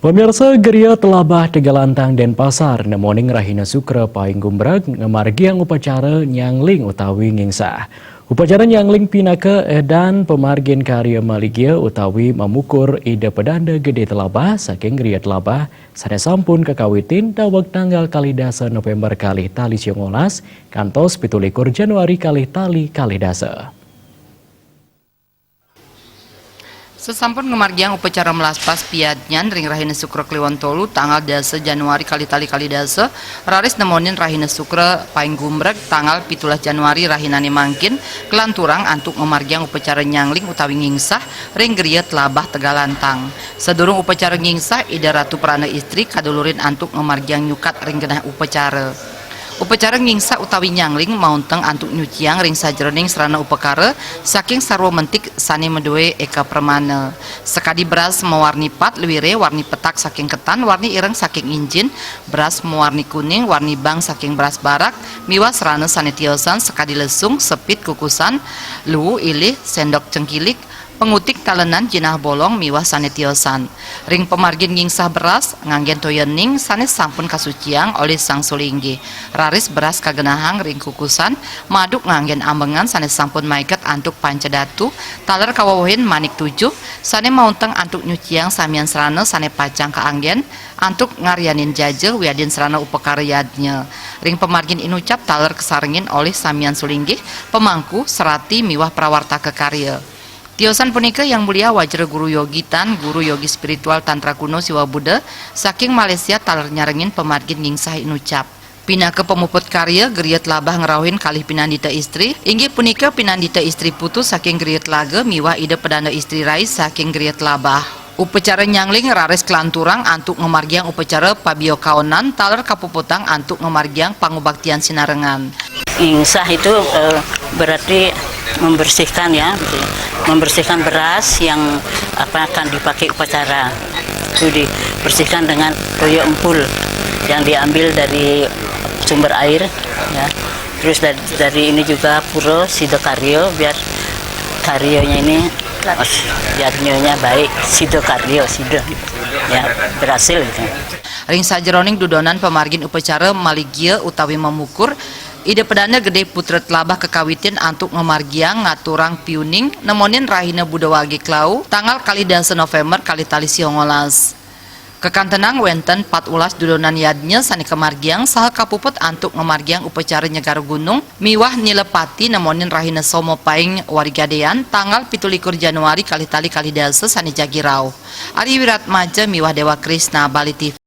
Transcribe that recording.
Pemirsa Geria Telabah Tegalantang Denpasar nemoning Rahina Sukra Paing Gumbrag ngemargiang upacara nyangling utawi ngingsah. Upacara nyangling pinaka dan pemargin karya maligia utawi memukur ide pedanda gede Telabah saking Geria Telabah sane sampun kekawitin daweg tanggal kalidasa November kali tali 19 kantos 17 Januari kali tali kalidasa. Sesampun ngemargiang upacara melaspas piadnyan ring Rahina Sukra Kliwon Tolu tanggal 10 Januari kali tali kalidasa raris nemonin Rahina Sukra Paing Gumbrag tanggal 17 Januari Rahinane mangkin kelanturang antuk ngemargiang upacara nyangling utawi ngingsah ring Geria Telabah Tegalantang. Sedurung upacara ngingsah ida ratu perana istri kadulurin antuk ngemargiang nyukat ring genah upacara. Upacara ngingsah utawi nyangling maunteng antuk nyuciang ring sajroning serana upakara saking sarwa mentik sane medue eka permana. Sekadi beras mewarni pat lewire warni petak saking ketan warni ireng saking injin beras mewarni kuning warni bang saking beras barak miwa serana sane tiosan sekadi lesung sepit kukusan luwu ilih sendok cengkilik pengutik talenan jinah bolong miwah sane tiosan. Ring pemargin ngingsah beras nganggen toyening sane sampun kasuciang oleh sang sulinggi. Raris beras kagenahang ring kukusan maduk nganggen ambengan sane sampun maiket antuk pancedatu taler kawawahin manik 7 sane maunteng antuk nyuciang samian serana sane pacang kaanggen antuk ngaryanin jaje wiadin serana upakaryadnya. Ring pemargin inucap taler kesarengin oleh samian sulinggi pemangku serati miwah prawarta kekarya. Tiosan punika yang mulia Wajra Guru Yogitan, guru yogi spiritual Tantra kuno Siwa Buddha, saking Malaysia taler nyarengin pemargin ngingsah inucap. Pinaka pemuput karya Geria Telabah ngerawin kalih pinandita istri, inggih punika pinandita istri putus saking Geria Telaga miwah ide pedanda istri rais saking Geria Telabah. Upacara nyangling raris kelanturang antuk ngemargiang upacara pabio kaonan taler kapuputang antuk ngemargiang pangubaktian sinarengan. Ngingsah itu berarti membersihkan ya, membersihkan beras yang akan dipakai upacara. Itu dibersihkan dengan toyo empul yang diambil dari sumber air ya. Terus dari ini juga puro sido karyo biar karyonya ini biar nyonya baik sido karyo sido ya berhasil gitu. Ring sajroning dudonan pemargin upacara maligia utawi memukur ide pedanda gede putra Telabah kekawitin antuk ngemargiang ngaturang piuning nemonin Rahina Budawagi Klau tanggal kalidasa November kali tali 19. Kekantenang wenten 14 dudonan yadnya sani kemargiang saha kapuput antuk ngemargiang upacara nyegar gunung miwah nilepati nemonin Rahina Somo Paing Warigadean tanggal 17 Januari kali tali kalidasa sani Jagirau. Ari Wiratmaja miwah Dewa Krisna Bali TV.